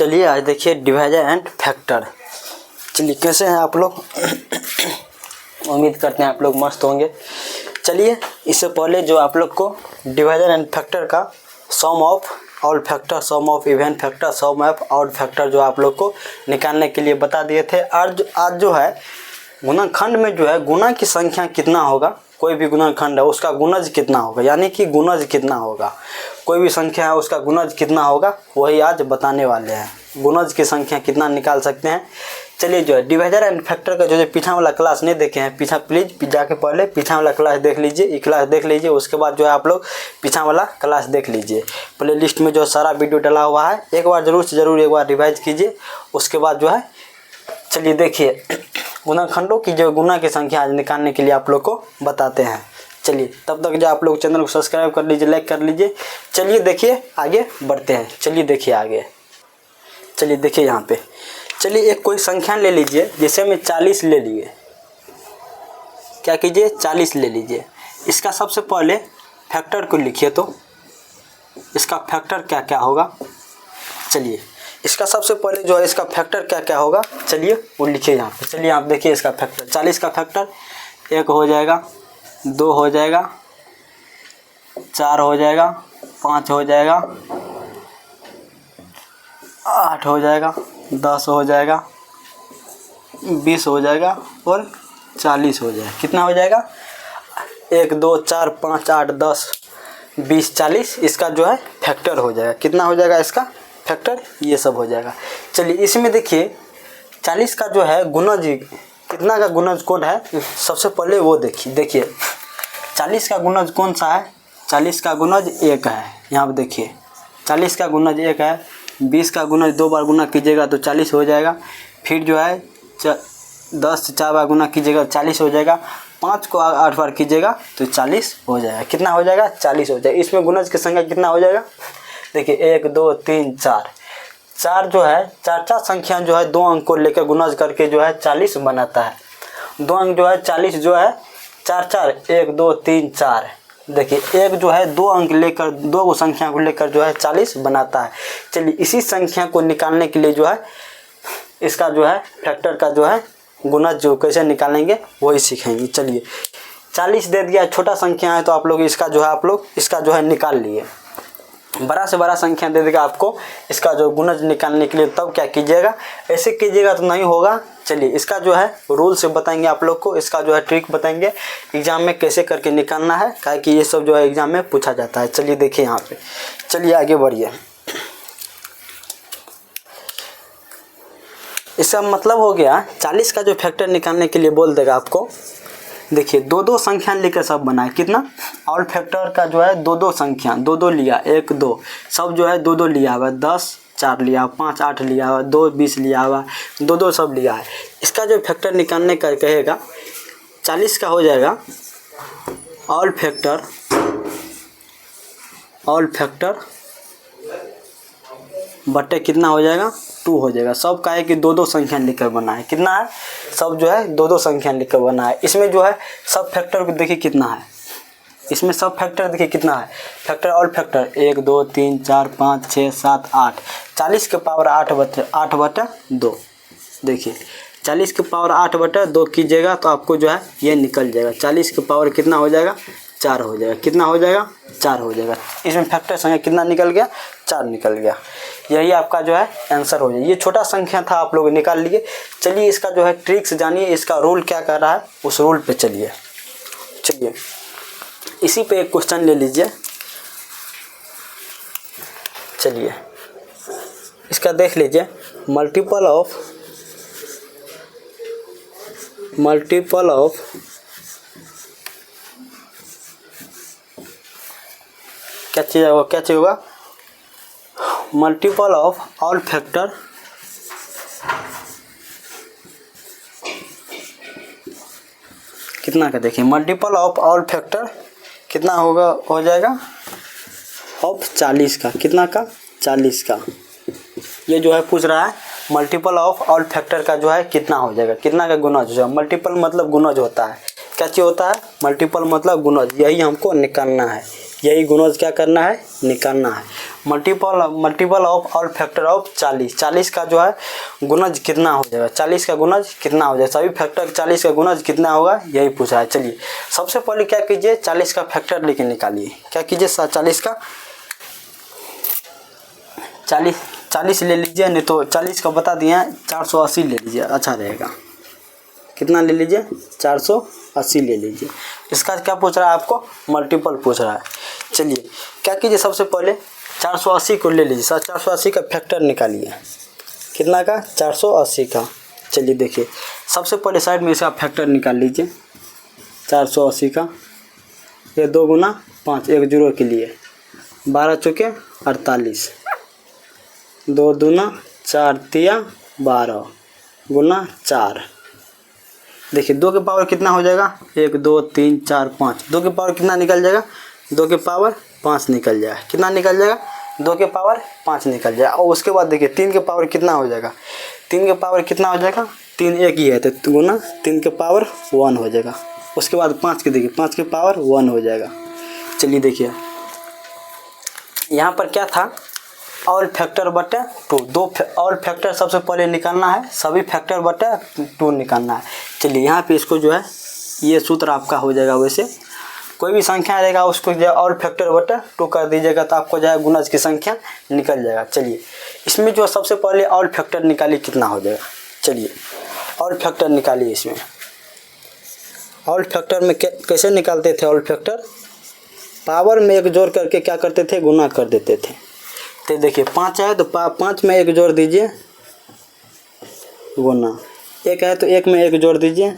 चलिए आज देखिए डिवाइजर एंड फैक्टर। चलिए कैसे हैं आप लोग। उम्मीद करते हैं आप लोग मस्त होंगे। चलिए इससे पहले जो आप लोग को डिवाइजर एंड फैक्टर का sum of all factor, sum of even factor, sum of odd factor जो आप लोग को निकालने के लिए बता दिए थे। आज जो है गुणनखंड में जो है गुणा की संख्या कितना होगा, कोई भी गुणनखंड है उसका गुणज कितना होगा, यानी कि गुणज कितना होगा। कोई भी संख्या है उसका गुणज कितना होगा वही आज बताने वाले हैं। गुणज की संख्या कितना निकाल सकते हैं। चलिए जो है डिवाइजर एंड फैक्टर का जो पीछा वाला क्लास नहीं देखे हैं, पीछा प्लीज़ जाके पहले पीछा वाला क्लास देख लीजिए, ये क्लास देख लीजिए। उसके बाद जो है आप लोग पीछा वाला क्लास देख लीजिए। प्ले लिस्ट में जो सारा वीडियो डला हुआ है एक बार ज़रूर से ज़रूर एक बार रिवाइज कीजिए। उसके बाद जो है चलिए देखिए गुणनखंडों की जो गुणा की संख्या आज निकालने के लिए आप लोग को बताते हैं। चलिए तब तक जो आप लोग चैनल को सब्सक्राइब कर लीजिए, लाइक कर लीजिए। चलिए देखिए आगे बढ़ते हैं। चलिए देखिए आगे, चलिए देखिए यहाँ पे। चलिए एक कोई संख्या ले लीजिए, जैसे में 40 ले लिए। क्या कीजिए 40 ले लीजिए। इसका सबसे पहले फैक्टर को लिखिए, तो इसका फैक्टर क्या क्या होगा। चलिए इसका सबसे पहले जो है इसका फैक्टर क्या क्या होगा, चलिए वो लिखिए यहाँ पे। चलिए आप देखिए इसका फैक्टर 40 का फैक्टर 1 हो जाएगा, 2 हो जाएगा, 4 हो जाएगा, 5 हो जाएगा, 8 हो जाएगा, 10 हो जाएगा, 20 हो जाएगा और 40 हो जाएगा। कितना हो जाएगा 1 2 4 5 8 10 20 40 इसका जो है फैक्टर हो जाएगा। कितना हो जाएगा इसका फैक्टर, ये सब हो जाएगा। चलिए इसमें देखिए 40 का जो है गुणज कितना का गुणज कौन है, सबसे पहले वो देखिए 40 का गुणज कौन सा है। 40 का गुणज 1 है। यहाँ पे देखिए 40 का गुणज 1 है। 20 का गुणज 2 बार गुना कीजिएगा तो 40 हो जाएगा। फिर जो है 10 से 4 बार गुना कीजिएगा 40 हो जाएगा। 5 को 8 बार कीजिएगा तो 40 हो जाएगा। कितना हो जाएगा 40 हो जाएगा। इसमें गुणज की संख्या कितना हो जाएगा, देखिए 1 2 3 4 जो है चार संख्या जो है 2 अंक को लेकर गुणज करके जो है 40 बनाता है। 2 अंक जो है 40 जो है 4 1 2 3 4। देखिए एक जो है 2 अंक लेकर 2 संख्या को लेकर जो है 40 बनाता है। चलिए इसी संख्या को निकालने के लिए जो है इसका जो है फैक्टर का जो है गुणज जो कैसे निकालेंगे वही सीखेंगे। चलिए 40 दे दिया, छोटा संख्या है तो आप लोग इसका जो है निकाल लिए। बड़ा से बड़ा संख्या दे देगा आपको इसका जो गुणज निकालने के लिए, तब क्या कीजिएगा, ऐसे कीजिएगा तो नहीं होगा। चलिए इसका जो है रूल से बताएंगे आप लोग को, इसका जो है ट्रिक बताएंगे एग्जाम में कैसे करके निकालना है, क्या कि ये सब जो है एग्जाम में पूछा जाता है। चलिए देखिए यहाँ पे, चलिए आगे बढ़िए। इसका मतलब हो गया 40 का जो फैक्टर निकालने के लिए बोल देगा आपको। देखिए 2 संख्या लेकर सब बनाए। कितना ऑल फैक्टर का जो है 2 संख्या 2 लिया, 1 2 सब जो है 2 लिया हुआ, 10 4 लिया, 5 8 लिया हुआ, 2 20 लिया हुआ, 2 सब लिया है। इसका जो फैक्टर निकालने का कहेगा 40 का हो जाएगा ऑल फैक्टर बटे कितना हो जाएगा 2 हो जाएगा। सब का है कि 2 संख्या लिखकर बना है। कितना है, सब जो है 2 संख्या लिखकर बना है। इसमें जो है सब फैक्टर को देखिए कितना है, इसमें सब फैक्टर देखिए कितना है। फैक्टर ऑल फैक्टर 1 2 3 4 5 6 7 8, 40 के पावर 8/2। देखिए 40 के पावर 8/2 कीजिएगा तो आपको जो है ये निकल जाएगा। 40 के पावर कितना हो जाएगा 4 हो जाएगा। कितना हो जाएगा 4 हो जाएगा। इसमें फैक्टर संख्या कितना निकल गया 4 निकल गया। यही आपका जो है आंसर हो जाए। ये छोटा संख्या था, आप लोग निकाल लिए। चलिए इसका जो है ट्रिक्स जानिए, इसका रूल क्या कर रहा है उस रूल पे चलिए। चलिए इसी पे एक क्वेश्चन ले लीजिए। चलिए इसका देख लीजिए, मल्टीपल ऑफ क्या चीज़ होगा मल्टीपल ऑफ ऑल फैक्टर कितना का, देखिए मल्टीपल ऑफ ऑल फैक्टर कितना होगा, हो जाएगा ऑफ 40 का। कितना का 40 का। ये जो है पूछ रहा है मल्टीपल ऑफ ऑल फैक्टर का जो है कितना हो जाएगा, कितना का गुणज हो जाएगा। मल्टीपल मतलब गुणज होता है। क्या चीज़ होता है, मल्टीपल मतलब गुणज। यही हमको निकालना है यही गुणज क्या करना है, निकालना है। Multiple of all factor of 40, 40 का जो है गुणज कितना हो जाएगा, 40 का गुणज कितना हो जाएगा, सभी फैक्टर 40 का गुणज कितना होगा, यही पूछा है। चलिए सबसे पहले क्या कीजिए, 40 का फैक्टर लेके निकालिए। क्या कीजिए, 40 ले लीजिए, नहीं तो 40 का बता दिए हैं, 480 ले लीजिए, अच्छा रहेगा। कितना ले लीजिए, 480 ले लीजिए। इसका क्या पूछ रहा है आपको, मल्टीपल पूछ रहा है। चलिए क्या कीजिए, सबसे पहले 480 को ले लीजिए, 480 का फैक्टर निकालिए। कितना का, 480 का। चलिए देखिए, सबसे पहले साइड में इसका फैक्टर निकाल लीजिए, 480 का। ये 2 गुना 5, 1 जीरो के लिए 12 चौके 48, 2 दूना 4 तिया 12 गुना 4। देखिए 2 के पावर कितना हो जाएगा, 1 2 3 4 5, 2 के पावर कितना निकल जाएगा, 2 के पावर 5 निकल जाएगा। कितना निकल जाएगा, 2 के पावर 5 निकल जाएगा। और उसके बाद देखिए 3 के पावर कितना हो जाएगा, 3 के पावर कितना हो जाएगा, 3 एक ही है तो गुना 3 के पावर 1 हो जाएगा। उसके बाद 5 के देखिए, 5 के पावर 1 हो जाएगा। चलिए देखिए यहाँ पर क्या था, ऑल फैक्टर बटे 2, ऑल फैक्टर सबसे पहले निकालना है, सभी फैक्टर बटे 2 निकालना है। चलिए यहाँ पे इसको जो है, ये सूत्र आपका हो जाएगा। वैसे कोई भी संख्या रहेगा उसको जो ऑल फैक्टर बटे 2 कर दीजिएगा तो आपको जो है गुणज की संख्या निकल जाएगा। चलिए इसमें जो सबसे पहले ऑल फैक्टर निकालिए, कितना हो जाएगा। चलिए ऑल फैक्टर निकालिए। इसमें ऑल फैक्टर में कैसे निकालते थे, ऑल फैक्टर पावर में 1 जोड़ करके क्या करते थे, गुना कर देते थे। तो देखिए 5 है तो 5 में 1 जोड़ दीजिए, गुना। 1 है तो 1 में 1 जोड़ दीजिए,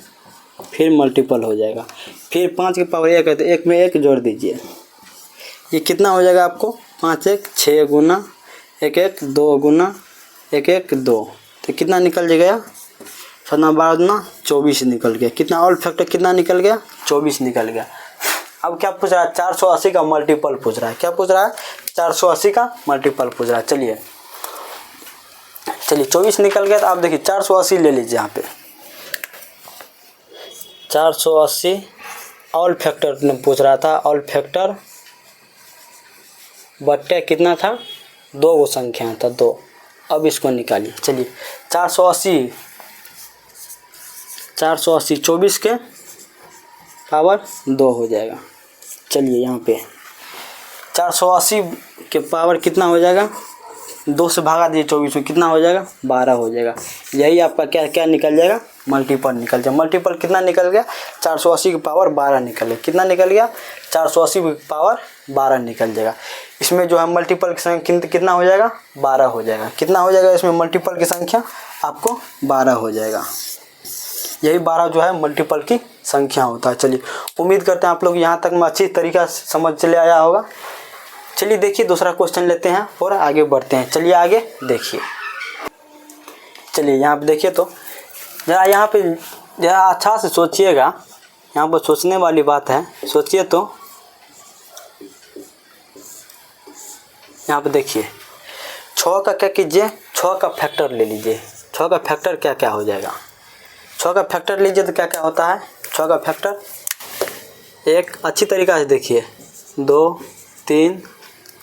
फिर मल्टीपल हो जाएगा। फिर 5 के पावर 1 है तो 1 में 1 जोड़ दीजिए। ये कितना हो जाएगा आपको, 5 1 6 गुना 1 1 2 गुना 1 1 2, तो कितना निकल जाएगा, 12 दूना 24 निकल गया। कितना ऑल फैक्टर कितना निकल गया, 24 निकल गया। अब क्या पूछ रहा है, 480 का मल्टीपल पूछ रहा है। क्या पूछ रहा है, 480 का मल्टीपल पूछ रहा है। चलिए 24 निकल गया तो आप देखिए 480 ले लीजिए। यहाँ पे 480 ऑल फैक्टर ने पूछ रहा था, ऑल फैक्टर बट्टे कितना था, 2 वो संख्या था 2। अब इसको निकालिए। चलिए 480 24 के पावर 2 हो जाएगा। चलिए यहाँ पे 480 के पावर कितना हो जाएगा, 2 से भागा दिए 24 में, कितना हो जाएगा, 12 हो जाएगा। यही आपका क्या निकल जाएगा, मल्टीपल निकल जाएगा। मल्टीपल कितना निकल गया, 480 की पावर 12 निकल गया। कितना निकल गया, 480 की पावर 12 निकल जाएगा। इसमें जो है मल्टीपल की संख्या कितना हो जाएगा, 12 हो जाएगा। कितना हो जाएगा इसमें मल्टीपल की संख्या, आपको 12 हो जाएगा। यही 12 जो है मल्टीपल की संख्या होता है। चलिए उम्मीद करते हैं आप लोग यहाँ तक में अच्छी तरीका से समझ चले आया होगा। चलिए देखिए दूसरा क्वेश्चन लेते हैं और आगे बढ़ते हैं। चलिए आगे देखिए। चलिए यहाँ पे देखिए तो जरा यहाँ पे जरा अच्छा से सोचिएगा, यहाँ पर सोचने वाली बात है। सोचिए तो यहाँ पे देखिए 6 का क्या कीजिए, 6 का फैक्टर ले लीजिए। 6 का फैक्टर क्या क्या हो जाएगा, 6 का फैक्टर लीजिए तो क्या क्या होता है। 6 का फैक्टर एक अच्छी तरीक़ा से देखिए, 2 3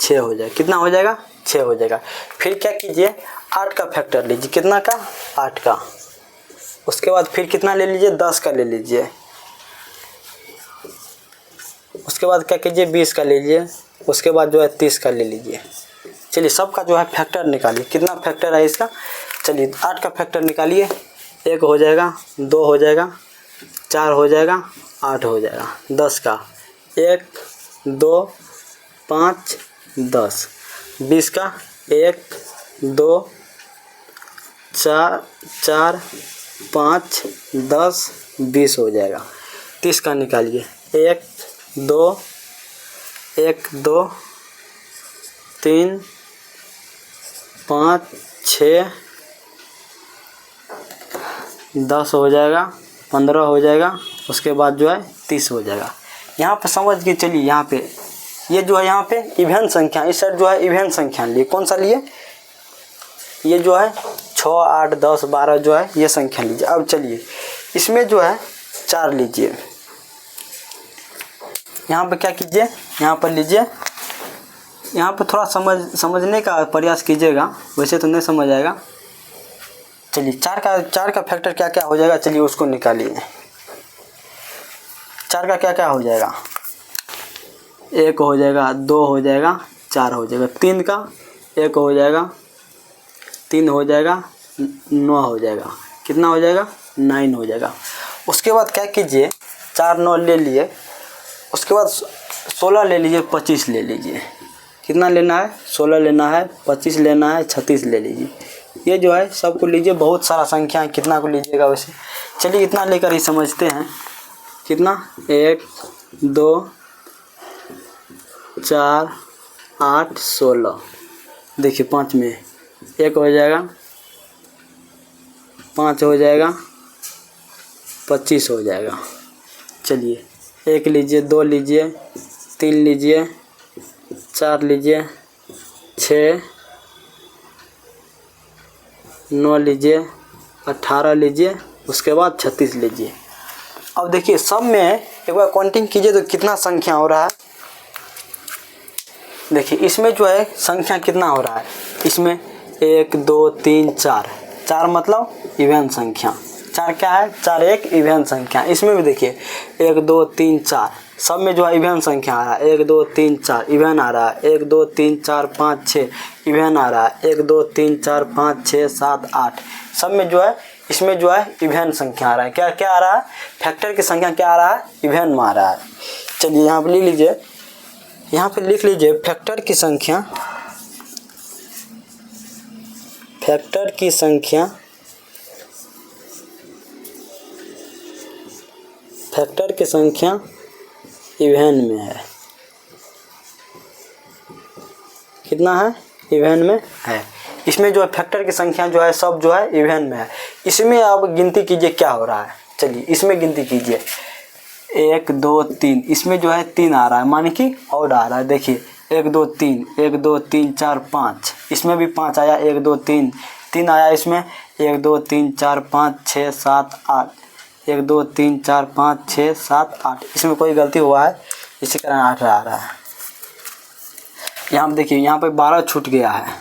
6 हो जाएगा। कितना हो जाएगा, 6 हो जाएगा। फिर क्या कीजिए, 8 का फैक्टर लीजिए। कितना का, 8 का। उसके बाद फिर कितना ले लीजिए, 10 का ले लीजिए। उसके बाद क्या कीजिए, 20 का ले लीजिए। उसके बाद जो है 30 का ले लीजिए। चलिए सबका जो है फैक्टर निकालिए, कितना फैक्टर है इसका। चलिए 8 का फैक्टर निकालिए, 1 हो जाएगा, 2 हो जाएगा, 4 हो जाएगा, 8 हो जाएगा। 10 का 1 2 5 10। 20 का 1 2 4 4 5 10 20 हो जाएगा। 30 का निकालिए, 1 2 3 5 6 10 हो जाएगा, 15 हो जाएगा। उसके बाद जो है 30 हो जाएगा। यहाँ पे समझ के चलिए, यहाँ पे ये जो है यहाँ पे इवेन संख्या, इस साइड जो है इवेन संख्या लिए। कौन सा लिए, ये जो है 6 8 10 12 जो है ये संख्या लीजिए। अब चलिए इसमें जो है 4 लीजिए। यहाँ पे क्या कीजिए, यहाँ पर लीजिए, यहाँ पर थोड़ा समझने का प्रयास कीजिएगा, वैसे तो नहीं समझ आएगा। चलिए चार का फैक्टर क्या क्या हो जाएगा, चलिए उसको निकालिए। 4 का क्या क्या हो जाएगा, 1 हो जाएगा, 2 हो जाएगा, 4 हो जाएगा। 3 का 1 हो जाएगा, 3 हो जाएगा, 9 हो जाएगा। कितना हो जाएगा, 9 हो जाएगा। उसके बाद क्या कीजिए, 4 9 ले लिए, उसके बाद 16 ले लीजिए, 25 ले लीजिए। कितना लेना है, 16 लेना है, 25 लेना है, 36 ले लीजिए। ये जो है सबको लीजिए, बहुत सारा संख्या है, कितना को लीजिएगा वैसे। चलिए इतना लेकर ही समझते हैं। कितना, 1 2 4 8 16। देखिए 5 में 1 हो जाएगा, 5 हो जाएगा, 25 हो जाएगा। चलिए 1 लीजिए, 2 लीजिए, 3 लीजिए, 4 लीजिए, 6 9 लीजिए, 18 लीजिए, उसके बाद 36 लीजिए। अब देखिए सब में एक बार काउंटिंग कीजिए तो कितना संख्या हो रहा है। देखिए इसमें जो है संख्या कितना हो रहा है, इसमें 1 2 3 4 मतलब इवन संख्या। 4 क्या है, 4 एक इवन संख्या। इसमें भी देखिए 1 2 3 4 सब में जो है इवन संख्या आ रहा है। 1 2 3 4 इवन आ रहा है, 1 2 3 4 5 6 इवन आ रहा है, 1 2 3 4 5 6 7 8 सब में जो है, इसमें जो है इवन संख्या आ रहा है। क्या क्या आ रहा है, फैक्टर की संख्या क्या आ रहा है, इवन में आ रहा है। चलिए यहाँ पर लिख लीजिए, यहाँ पे लिख लीजिए फैक्टर की संख्या, फैक्टर की संख्या, फैक्टर की संख्या इवन में है। कितना है, इवन में है। इसमें जो है फैक्टर की संख्या जो है सब जो है इवन में है। इसमें आप गिनती कीजिए क्या हो रहा है। चलिए इसमें गिनती कीजिए, 1 2 3, इसमें जो है 3 आ रहा है, माने कि ऑड आ रहा है। देखिए 1 2 3 1 2 3 4 5, इसमें भी 5 आया, 1 2 3 3 आया इसमें, 1 2 3 4 5 6 7 8, 1 2 3 4 5 6 7 8, इसमें कोई गलती हुआ है, इसी कारण 8 आ रहा है। यहाँ पे देखिए, यहाँ पे 12 छूट गया है,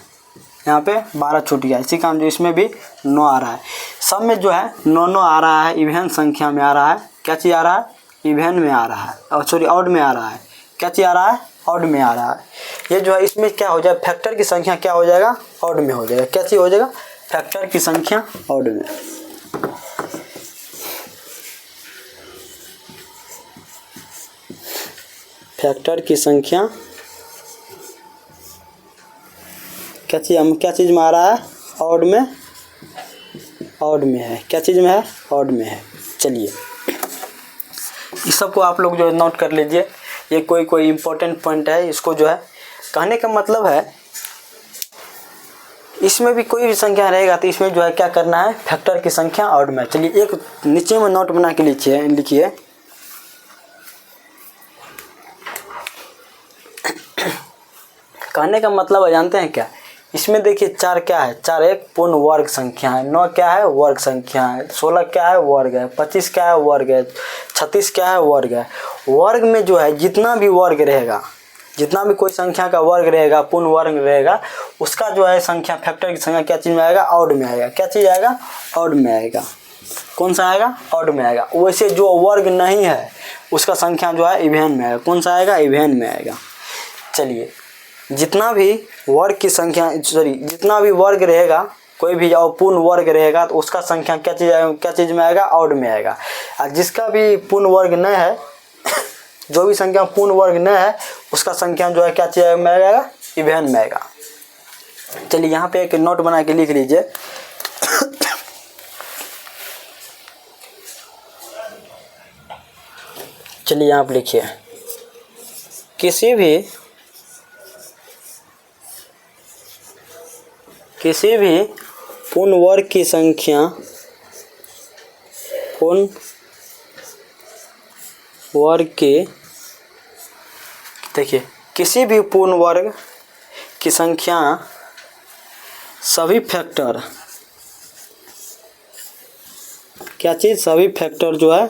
यहाँ पे 12 छूट गया, इसी कारण जो इसमें भी 9 आ रहा है। सब में जो है 9 9 आ रहा है, इवन संख्या में आ रहा है। क्या चीज़ आ रहा है, इवन में आ रहा है, और सॉरी ऑड में आ रहा है। क्या चीज़ आ रहा है, ऑड में आ रहा है। ये जो है इसमें क्या हो जाएगा, फैक्टर की संख्या क्या हो जाएगा, ऑड में हो जाएगा। क्या चीज़ हो जाएगा, फैक्टर की संख्या ऑड में। फैक्टर की संख्या क्या चीज़ में आ रहा है, ऑड में, ऑड में है। क्या चीज़ में है, ऑड में है। चलिए इस सब को आप लोग जो है नोट कर लीजिए, ये कोई इम्पोर्टेंट पॉइंट है। इसको जो है कहने का मतलब है, इसमें भी कोई भी संख्या रहेगा तो इसमें जो है क्या करना है, फैक्टर की संख्या ऑड में। चलिए एक नीचे में नोट बना के लिखिए, कहने का मतलब है जानते हैं क्या, इसमें देखिए 4 क्या है, 4 एक पूर्ण वर्ग संख्या है, 9 क्या है, वर्ग संख्या है, 16 क्या है, वर्ग है, 25 क्या है, वर्ग है, 36 क्या है, वर्ग है। वर्ग में जो है जितना भी वर्ग रहेगा, जितना भी कोई संख्या का वर्ग रहेगा, पूर्ण वर्ग रहेगा, उसका जो है संख्या, फैक्टर की संख्या क्या चीज़ में आएगा, ऑड में आएगा। क्या चीज़ आएगा, ऑड में आएगा। कौन सा आएगा, ऑड में आएगा। वैसे जो वर्ग नहीं है उसका संख्या जो है इवन में आएगा। कौन सा आएगा, इवन में आएगा। चलिए जितना भी वर्ग की संख्या, सॉरी जितना भी वर्ग रहेगा, कोई भी पूर्ण वर्ग रहेगा तो उसका संख्या क्या चीज़ में आएगा, ऑड में आएगा। और जिसका भी पूर्ण वर्ग नहीं है, जो भी संख्या पूर्ण वर्ग नहीं है, उसका संख्या जो है क्या चीज़ में आएगा, इवन में आएगा। चलिए यहाँ पे एक नोट बना के लिख लीजिए, चलिए यहाँ पे लिखिए, किसी भी पूर्ण वर्ग की संख्या, पूर्ण वर्ग की, देखिए किसी भी पूर्ण वर्ग की संख्या सभी फैक्टर, क्या चीज़, सभी फैक्टर जो है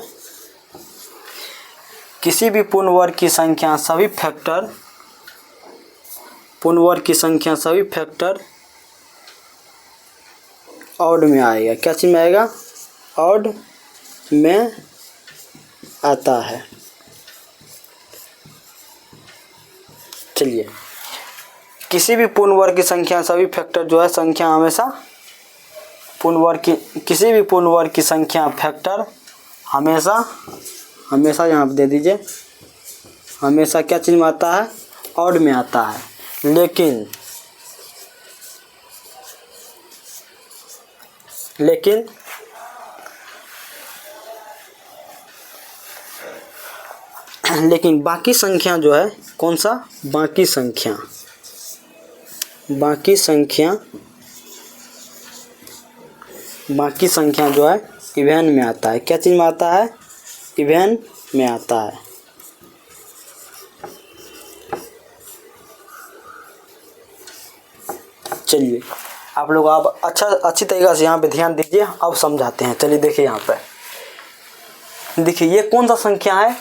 किसी भी पूर्ण वर्ग की संख्या सभी फैक्टर ऑड में आएगा। क्या चीज़ में आएगा? ऑड में आता है। चलिए, किसी भी पूर्ण वर्ग की संख्या सभी फैक्टर जो है संख्या हमेशा किसी भी पूर्ण वर्ग की संख्या फैक्टर हमेशा यहाँ पे दे दीजिए, हमेशा क्या चीज़ में आता है? ऑड में आता है। लेकिन बाकी संख्या जो है, कौन सा? बाकी संख्या जो है इवेन में आता है। क्या चीज़ में आता है? इवेन में आता है। चलिए, आप लोग आप अच्छी तरीक़े से यहाँ पे ध्यान दीजिए। अब समझाते हैं। चलिए देखिए, यहाँ पे देखिए ये कौन सा संख्या है?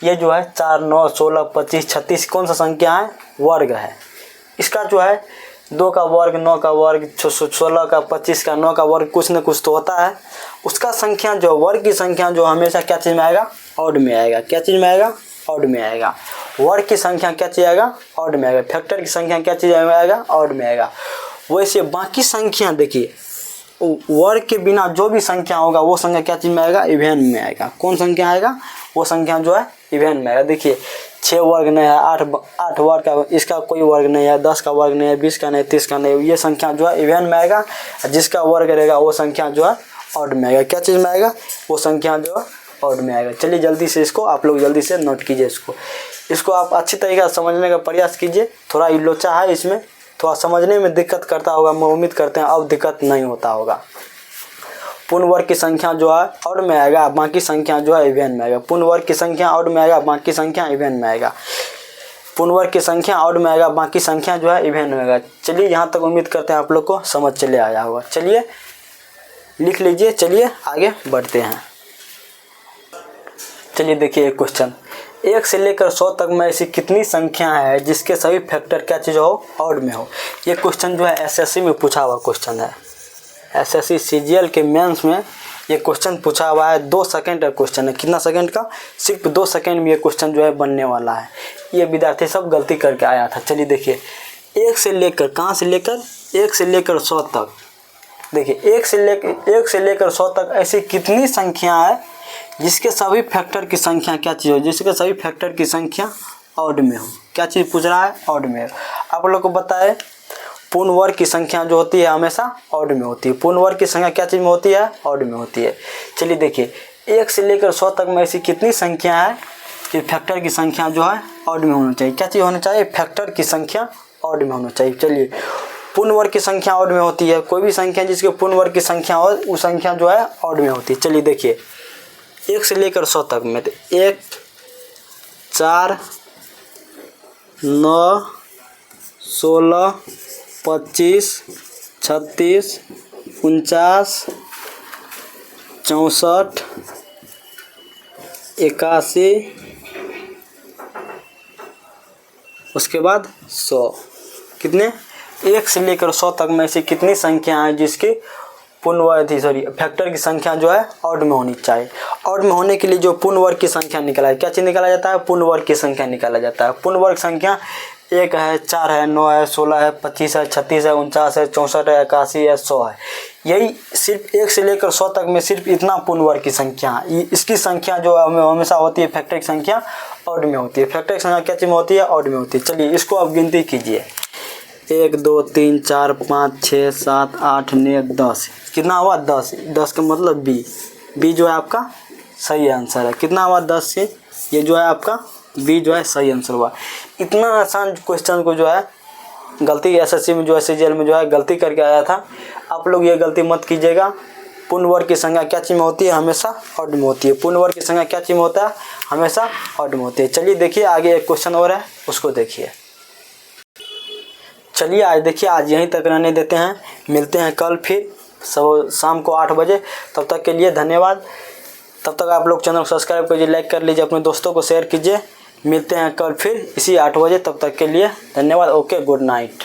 ये जो है 4, 9, 16, 25, 36 कौन सा संख्या है? वर्ग है। इसका जो है 2 का वर्ग, 9 का वर्ग, 16 का, 25 का, 9 का वर्ग, कुछ न कुछ तो होता है। उसका संख्या जो वर्ग की संख्या जो हमेशा क्या चीज़ में आएगा? ऑड में आएगा। क्या चीज़ में आएगा? ऑड में आएगा। वर्ग की संख्या क्या चीज़ आएगा? ऑड में आएगा। फैक्टर की संख्या क्या चीज़ में आएगा? ऑड में आएगा। वैसे बाकी संख्या देखिए, वर्ग के बिना जो भी संख्या होगा वो संख्या क्या चीज़ में आएगा? इवेन में आएगा। कौन संख्या आएगा? वो संख्या जो है इवेन में आएगा। देखिए 6 वर्ग नहीं है, 8 वर्ग का, इसका कोई वर्ग नहीं है, 10 का वर्ग नहीं है, 20 का नहीं, 30 का नहीं, ये संख्या जो है इवेन में आएगा। जिसका वर्ग रहेगा वो संख्या जो है ऑड में आएगा। क्या चीज़ में आएगा? वो संख्या जो है ऑड में आएगा। चलिए जल्दी से इसको आप लोग जल्दी से नोट कीजिए। इसको आप अच्छी तरीके से समझने का प्रयास कीजिए। थोड़ा लोचा है, इसमें थोड़ा समझने में दिक्कत करता होगा। मैं उम्मीद करते हैं अब दिक्कत नहीं होता होगा। पूर्ण वर्ग की संख्या जो है ऑड में आएगा, बाकी संख्या जो है इवेन में आएगा। पूर्ण वर्ग की संख्या ऑड में आएगा, बाकी संख्या इवेन में आएगा। पूर्ण वर्ग की संख्या ऑड में आएगा, बाकी संख्या जो है इवेन में आएगा। चलिए यहाँ तक उम्मीद करते हैं आप लोग को समझ चले आया होगा। चलिए लिख लीजिए। चलिए आगे बढ़ते हैं। चलिए देखिए एक क्वेश्चन, 1 से लेकर 100 तक में ऐसी कितनी संख्या है जिसके सभी फैक्टर क्या चीज़ हो? ऑड में हो। ये क्वेश्चन जो है एसएससी में पूछा हुआ क्वेश्चन है। एसएससी सीजीएल के मेंस में ये क्वेश्चन पूछा हुआ है। 2 सेकंड का क्वेश्चन है। कितना सेकंड का? सिर्फ 2 सेकंड में ये क्वेश्चन जो है बनने वाला है। ये विद्यार्थी सब गलती करके आया था। चलिए देखिए, 1 से लेकर, कहाँ से लेकर? 1 से लेकर 100 तक। देखिए 1 से लेकर 100 तक ऐसी कितनी संख्या है जिसके सभी फैक्टर की संख्या क्या चीज़ हो? जिसके सभी फैक्टर की संख्या ऑड में हो। क्या चीज़ पूछ रहा है? ऑड में। आप लोग को बताए पूर्ण वर्ग की संख्या जो होती है हमेशा ऑड में होती है। पूर्ण वर्ग की संख्या क्या चीज़ में होती है? ऑड में होती है। चलिए देखिए, 1 से लेकर 100 तक में ऐसी कितनी संख्या है कि फैक्टर की संख्या जो है ऑड में होना चाहिए? क्या चीज़ होना चाहिए? फैक्टर की संख्या ऑड में होना चाहिए। चलिए, पूर्ण वर्ग की संख्या ऑड में होती है। कोई भी संख्या जिसके पूर्ण वर्ग की संख्या हो वो संख्या जो है ऑड में होती है। चलिए देखिए, 1 से लेकर 100 तक में 1, 4, 9, 16, 25, 36, 49, 64, 81, उसके बाद 100। कितने? 1 से लेकर 100 तक में ऐसी कितनी संख्या है जिसकी फैक्टर की संख्या जो है ऑड में होनी चाहिए? ऑड में होने के लिए जो पूर्ण वर्ग की संख्या निकाला है, क्या चीज़ निकाला जाता है? पूर्ण वर्ग की संख्या निकाला जाता है। पूर्ण वर्ग संख्या 1 है, 4 है, 9 है, 16 है, 25 है, 36 है, 49 है, 64 है, 81 है, 100 है। यही सिर्फ 1 से लेकर 100 तक में सिर्फ इतना पूर्ण वर्ग की संख्या है। इसकी संख्या जो हमेशा होती है फैक्टर की संख्या ऑड में होती है। फैक्टर की संख्या क्या चीज़ में होती है? ऑड में होती है। चलिए इसको आप गिनती कीजिए। 1, 2, 3, 4, 5, 6, 7, 8, 9, 10। कितना हुआ? 10। 10 का मतलब बी जो है आपका सही आंसर है। कितना हुआ? 10 से ये जो है आपका बी जो है सही आंसर हुआ। इतना आसान क्वेश्चन को जो है गलती एसएससी में जो है सीजीएल में जो है गलती करके आया था। आप लोग ये गलती मत कीजिएगा। पूर्ण वर्ग की संख्या क्या चीज़ में होती है? हमेशा ऑड में होती है। पूर्ण वर्ग की संख्या क्या चीज़ में होता है? हमेशा ऑड में होती है। चलिए देखिए आगे एक क्वेश्चन और है, उसको देखिए। चलिए आज देखिए, आज यहीं तक रहने देते हैं। मिलते हैं कल फिर शाम को 8 बजे। तब तक के लिए धन्यवाद। तब तक आप लोग चैनल को सब्सक्राइब कीजिए, लाइक कर लीजिए, अपने दोस्तों को शेयर कीजिए। मिलते हैं कल फिर इसी 8 बजे, तब तक के लिए धन्यवाद। Okay, good night.